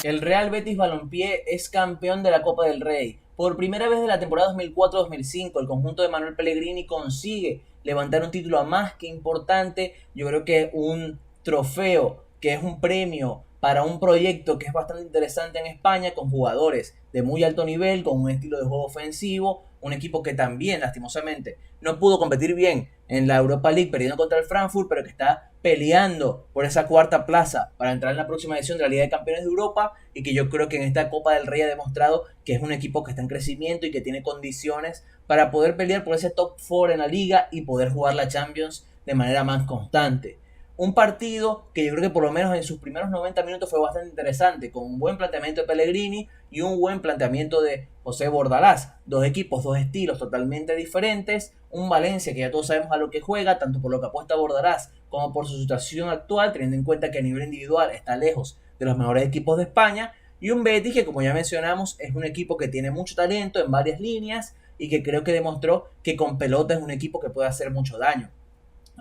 El Real Betis Balompié es campeón de la Copa del Rey. Por primera vez de la temporada 2004-2005, el conjunto de Manuel Pellegrini consigue levantar un título más que importante. Yo creo que un trofeo, que es un premio para un proyecto que es bastante interesante en España, con jugadores de muy alto nivel, con un estilo de juego ofensivo, un equipo que también, lastimosamente, no pudo competir bien en la Europa League perdiendo contra el Frankfurt, pero que está peleando por esa cuarta plaza para entrar en la próxima edición de la Liga de Campeones de Europa, y que yo creo que en esta Copa del Rey ha demostrado que es un equipo que está en crecimiento y que tiene condiciones para poder pelear por ese top 4 en la liga y poder jugar la Champions de manera más constante. Un partido que yo creo que por lo menos en sus primeros 90 minutos fue bastante interesante, con un buen planteamiento de Pellegrini y un buen planteamiento de José Bordalás. Dos equipos, dos estilos totalmente diferentes. Un Valencia que ya todos sabemos a lo que juega, tanto por lo que apuesta Bordalás como por su situación actual, teniendo en cuenta que a nivel individual está lejos de los mejores equipos de España. Y un Betis que, como ya mencionamos, es un equipo que tiene mucho talento en varias líneas y que creo que demostró que con pelota es un equipo que puede hacer mucho daño.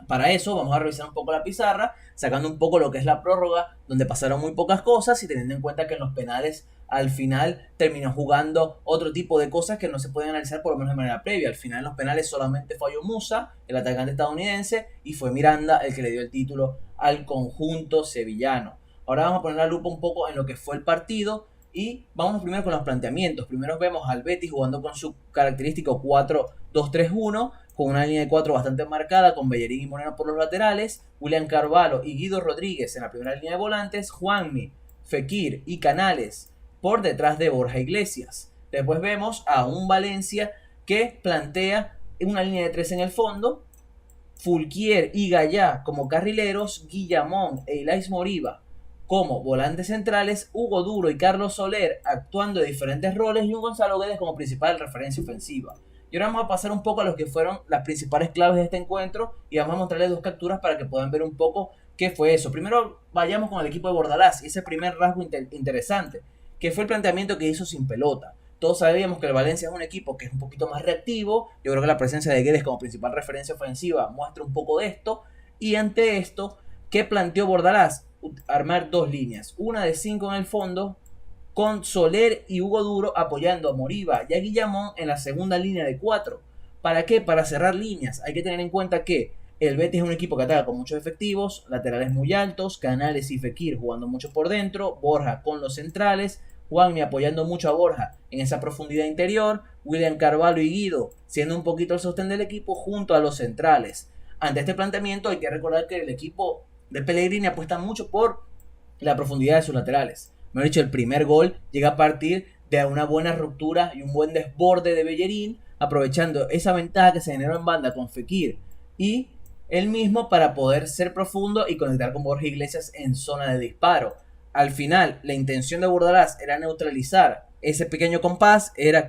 Para eso vamos a revisar un poco la pizarra, sacando un poco lo que es la prórroga, donde pasaron muy pocas cosas, y teniendo en cuenta que en los penales al final terminó jugando otro tipo de cosas que no se pueden analizar por lo menos de manera previa. Al final en los penales solamente falló Musa, el atacante estadounidense, y fue Miranda el que le dio el título al conjunto sevillano. Ahora vamos a poner la lupa un poco en lo que fue el partido y vamos primero con los planteamientos. Primero vemos al Betis jugando con su característico 4-2-3-1, con una línea de 4 bastante marcada, con Bellerín y Moreno por los laterales, William Carvalho y Guido Rodríguez en la primera línea de volantes, Juanmi, Fekir y Canales por detrás de Borja Iglesias. Después vemos a un Valencia que plantea una línea de 3 en el fondo, Fulquier y Gallá como carrileros, Guillamón e Ilais Moriba como volantes centrales, Hugo Duro y Carlos Soler actuando de diferentes roles, y un Gonzalo Guedes como principal referencia ofensiva. Y ahora vamos a pasar un poco a lo que fueron las principales claves de este encuentro y vamos a mostrarles dos capturas para que puedan ver un poco qué fue eso. Primero vayamos con el equipo de Bordalás y ese primer rasgo interesante, que fue el planteamiento que hizo sin pelota. Todos sabíamos que el Valencia es un equipo que es un poquito más reactivo. Yo creo que la presencia de Guedes como principal referencia ofensiva muestra un poco de esto. Y ante esto, ¿qué planteó Bordalás? Armar dos líneas, una de 5 en el fondo, con Soler y Hugo Duro apoyando a Moriba y a Guillamón en la segunda línea de 4. ¿Para qué? Para cerrar líneas. Hay que tener en cuenta que el Betis es un equipo que ataca con muchos efectivos, laterales muy altos, Canales y Fekir jugando mucho por dentro, Borja con los centrales, Juanmi apoyando mucho a Borja en esa profundidad interior, William Carvalho y Guido siendo un poquito el sostén del equipo junto a los centrales. Ante este planteamiento hay que recordar que el equipo de Pellegrini apuesta mucho por la profundidad de sus laterales. Me he dicho, el primer gol llega a partir de una buena ruptura y un buen desborde de Bellerín, aprovechando esa ventaja que se generó en banda con Fekir y él mismo para poder ser profundo y conectar con Borja Iglesias en zona de disparo. Al final, la intención de Bordalás era neutralizar ese pequeño compás, era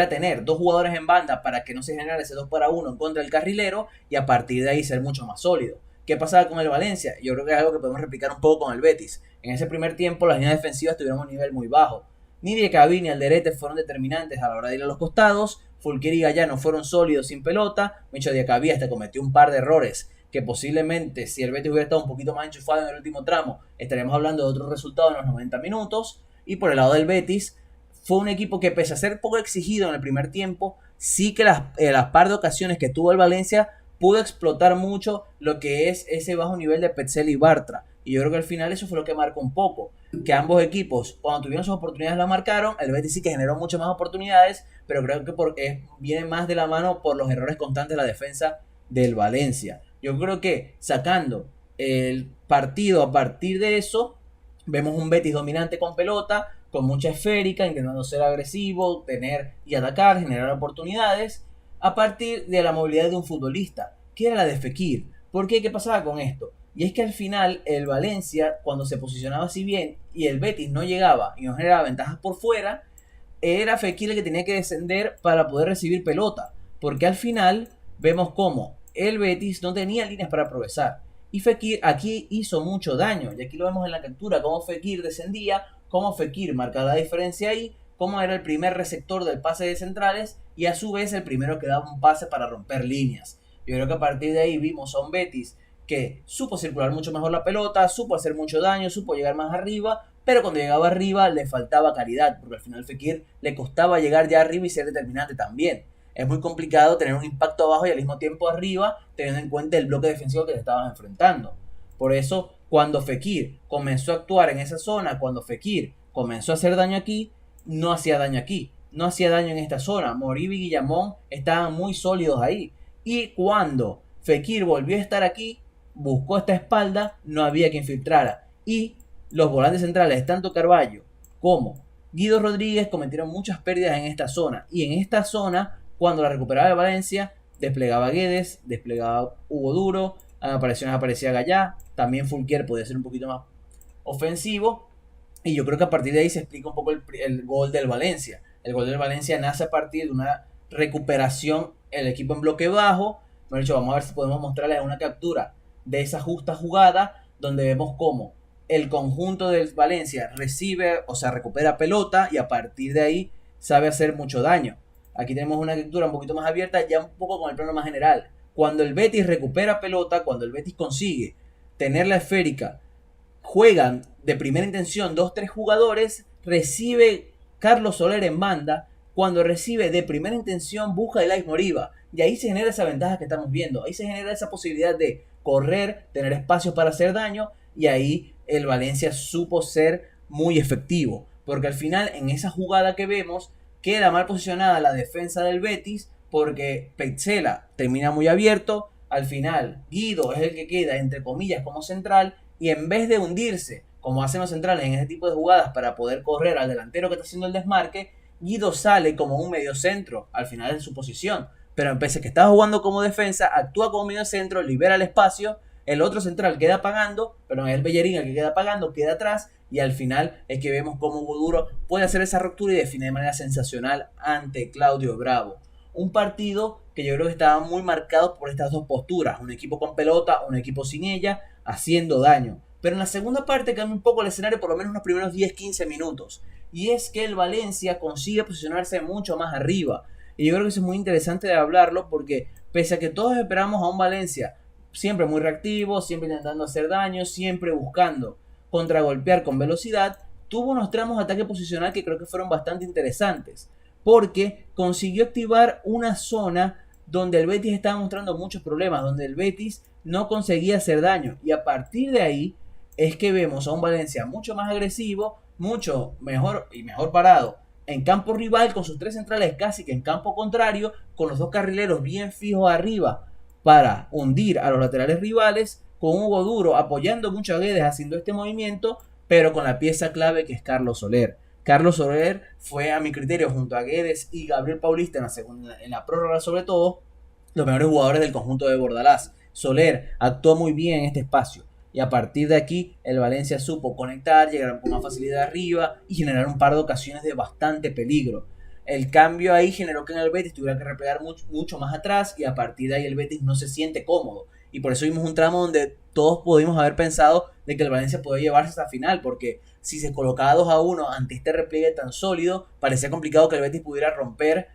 tener dos jugadores en banda para que no se generara ese 2 para 1 en contra del carrilero y a partir de ahí ser mucho más sólido. ¿Qué pasaba con el Valencia? Yo creo que es algo que podemos replicar un poco con el Betis. En ese primer tiempo las líneas defensivas tuvieron un nivel muy bajo. Ni Diacabí ni Alderete fueron determinantes a la hora de ir a los costados. Fulquier y Gallá no fueron sólidos sin pelota. Micho Diacabí hasta cometió un par de errores que posiblemente, si el Betis hubiera estado un poquito más enchufado en el último tramo, estaríamos hablando de otro resultado en los 90 minutos. Y por el lado del Betis, fue un equipo que, pese a ser poco exigido en el primer tiempo, sí que las par de ocasiones que tuvo el Valencia pudo explotar mucho lo que es ese bajo nivel de Petzl y Bartra. Y yo creo que al final eso fue lo que marcó un poco. Que ambos equipos, cuando tuvieron sus oportunidades, la marcaron. El Betis sí que generó muchas más oportunidades, pero creo que viene más de la mano por los errores constantes de la defensa del Valencia. Yo creo que sacando el partido a partir de eso, vemos un Betis dominante con pelota, con mucha esférica, intentando ser agresivo, tener y atacar, generar oportunidades, a partir de la movilidad de un futbolista, que era la de Fekir. ¿Por qué? ¿Qué pasaba con esto? Y es que al final el Valencia, cuando se posicionaba así bien y el Betis no llegaba y no generaba ventajas por fuera, era Fekir el que tenía que descender para poder recibir pelota. Porque al final vemos cómo el Betis no tenía líneas para progresar. Y Fekir aquí hizo mucho daño. Y aquí lo vemos en la captura, cómo Fekir descendía, cómo Fekir marcaba la diferencia ahí, cómo era el primer receptor del pase de centrales y a su vez el primero que daba un pase para romper líneas. Yo creo que a partir de ahí vimos a un Betis que supo circular mucho mejor la pelota, supo hacer mucho daño, supo llegar más arriba, pero cuando llegaba arriba le faltaba calidad, porque al final Fekir le costaba llegar ya arriba y ser determinante también. Es muy complicado tener un impacto abajo y al mismo tiempo arriba, teniendo en cuenta el bloque defensivo que te estabas enfrentando. Por eso, cuando Fekir comenzó a actuar en esa zona, cuando Fekir comenzó a hacer daño aquí, no hacía daño aquí, no hacía daño en esta zona. Moriba y Guillamón estaban muy sólidos ahí. Y cuando Fekir volvió a estar aquí, buscó esta espalda, no había quien filtrara. Y los volantes centrales, tanto Carballo como Guido Rodríguez, cometieron muchas pérdidas en esta zona. Y en esta zona, cuando la recuperaba el Valencia, desplegaba Guedes, desplegaba Hugo Duro, aparecía Gallá, también Fulquier podía ser un poquito más ofensivo. Y yo creo que a partir de ahí se explica un poco el gol del Valencia. El gol del Valencia nace a partir de una recuperación, el equipo en bloque bajo. Bueno, dicho, vamos a ver si podemos mostrarles una captura de esa justa jugada donde vemos cómo el conjunto del Valencia recibe, o sea, recupera pelota y a partir de ahí sabe hacer mucho daño. Aquí tenemos una captura un poquito más abierta, ya un poco con el plano más general. Cuando el Betis recupera pelota, cuando el Betis consigue tener la esférica, juegan de primera intención 2-3 jugadores, recibe Carlos Soler en banda, cuando recibe de primera intención busca el Moriba, y ahí se genera esa ventaja que estamos viendo, ahí se genera esa posibilidad de correr, tener espacio para hacer daño, y ahí el Valencia supo ser muy efectivo, porque al final en esa jugada que vemos queda mal posicionada la defensa del Betis, porque Petzela termina muy abierto, al final Guido es el que queda entre comillas como central, y en vez de hundirse, como hacen los centrales en ese tipo de jugadas para poder correr al delantero que está haciendo el desmarque, Guido sale como un mediocentro al final de su posición. Pero pese a que está jugando como defensa, actúa como mediocentro, libera el espacio, el otro central queda pagando, pero es el Bellerín el que queda pagando, queda atrás, y al final es que vemos cómo Hugo Duro puede hacer esa ruptura y define de manera sensacional ante Claudio Bravo. Un partido que yo creo que estaba muy marcado por estas dos posturas, un equipo con pelota, un equipo sin ella, haciendo daño. Pero en la segunda parte cambia un poco el escenario, por lo menos los primeros 10-15 minutos. Y es que el Valencia consigue posicionarse mucho más arriba. Y yo creo que eso es muy interesante de hablarlo porque pese a que todos esperamos a un Valencia siempre muy reactivo, siempre intentando hacer daño, siempre buscando contragolpear con velocidad, tuvo unos tramos de ataque posicional que creo que fueron bastante interesantes. Porque consiguió activar una zona donde el Betis estaba mostrando muchos problemas, donde el Betis no conseguía hacer daño. Y a partir de ahí es que vemos a un Valencia mucho más agresivo, mucho mejor y mejor parado en campo rival, con sus tres centrales casi que en campo contrario, con los dos carrileros bien fijos arriba para hundir a los laterales rivales, con Hugo Duro apoyando mucho a Guedes haciendo este movimiento, pero con la pieza clave que es Carlos Soler. Carlos Soler fue, a mi criterio, junto a Guedes y Gabriel Paulista en la prórroga sobre todo, los mejores jugadores del conjunto de Bordalás. Soler actuó muy bien en este espacio. Y a partir de aquí, el Valencia supo conectar, llegar con más facilidad arriba y generar un par de ocasiones de bastante peligro. El cambio ahí generó que en el Betis tuviera que replegar mucho más atrás y a partir de ahí el Betis no se siente cómodo. Y por eso vimos un tramo donde todos pudimos haber pensado de que el Valencia podía llevarse hasta final, porque si se colocaba 2-1 ante este repliegue tan sólido, parecía complicado que el Betis pudiera romper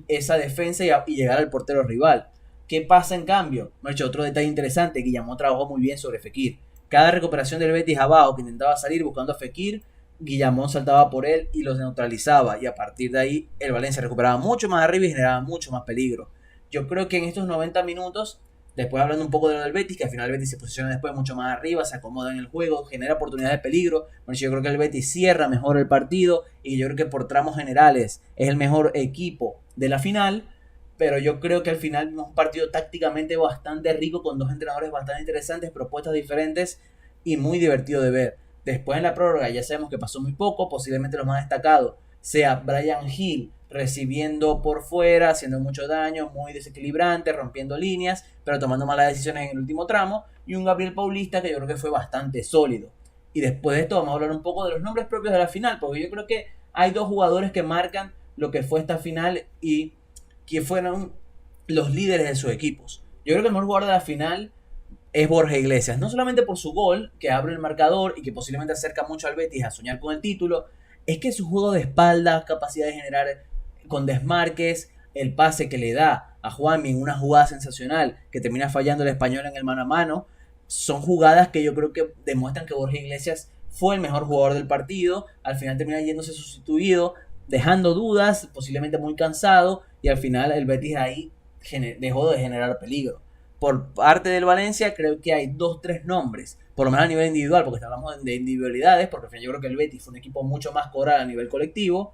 esa defensa y llegar al portero rival. ¿Qué pasa en cambio? Otro detalle interesante, Guillamón trabajó muy bien sobre Fekir. Cada recuperación del Betis abajo que intentaba salir buscando a Fekir, Guillamón saltaba por él y los neutralizaba. Y a partir de ahí el Valencia recuperaba mucho más arriba y generaba mucho más peligro. Yo creo que en estos 90 minutos, después hablando un poco de lo del Betis, que al final el Betis se posiciona después mucho más arriba, se acomoda en el juego, genera oportunidades de peligro. Yo creo que el Betis cierra mejor el partido y yo creo que por tramos generales es el mejor equipo de la final. Pero yo creo que al final vimos un partido tácticamente bastante rico, con dos entrenadores bastante interesantes, propuestas diferentes y muy divertido de ver. Después en la prórroga ya sabemos que pasó muy poco, posiblemente lo más destacado sea Brian Hill recibiendo por fuera, haciendo mucho daño, muy desequilibrante, rompiendo líneas, pero tomando malas decisiones en el último tramo, y un Gabriel Paulista que yo creo que fue bastante sólido. Y después de esto vamos a hablar un poco de los nombres propios de la final, porque yo creo que hay dos jugadores que marcan lo que fue esta final y que fueron los líderes de sus equipos. Yo creo que el mejor jugador de la final es Borja Iglesias, no solamente por su gol, que abre el marcador y que posiblemente acerca mucho al Betis a soñar con el título, es que su juego de espaldas, capacidad de generar con desmarques, el pase que le da a Juanmi en una jugada sensacional que termina fallando el Español en el mano a mano, son jugadas que yo creo que demuestran que Borja Iglesias fue el mejor jugador del partido, al final termina yéndose sustituido, dejando dudas, posiblemente muy cansado, y al final el Betis ahí dejó de generar peligro. Por parte del Valencia creo que hay 2-3 nombres, por lo menos a nivel individual, porque hablamos de individualidades, porque al final yo creo que el Betis fue un equipo mucho más coral a nivel colectivo.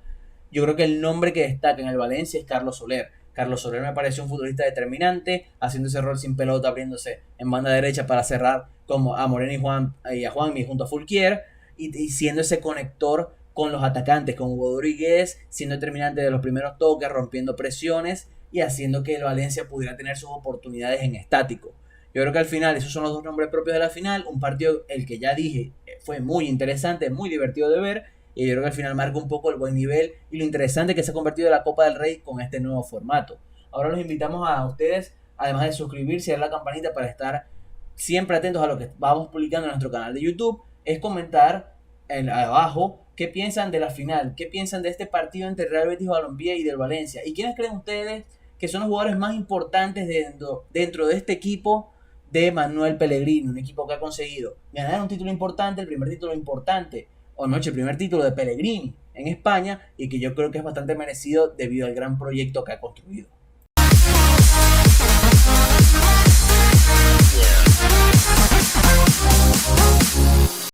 Yo creo que el nombre que destaca en el Valencia es Carlos Soler. Carlos Soler me pareció un futbolista determinante, haciendo ese rol sin pelota, abriéndose en banda derecha para cerrar como a Moreno y a Juanmi junto a Fulquier, y siendo ese conector con los atacantes, con Hugo Rodríguez, siendo determinante de los primeros toques, rompiendo presiones y haciendo que el Valencia pudiera tener sus oportunidades en estático. Yo creo que al final esos son los dos nombres propios de la final, un partido el que ya dije fue muy interesante, muy divertido de ver, y yo creo que al final marca un poco el buen nivel y lo interesante que se ha convertido la Copa del Rey con este nuevo formato. Ahora los invitamos a ustedes, además de suscribirse y dar la campanita para estar siempre atentos a lo que vamos publicando en nuestro canal de YouTube, es comentar abajo qué piensan de la final, qué piensan de este partido entre Real Betis Balompié y del Valencia, y quiénes creen ustedes que son los jugadores más importantes dentro de este equipo de Manuel Pellegrini, un equipo que ha conseguido ganar un título importante, el primer título importante, o no, el primer título de Pellegrini en España, y que yo creo que es bastante merecido debido al gran proyecto que ha construido.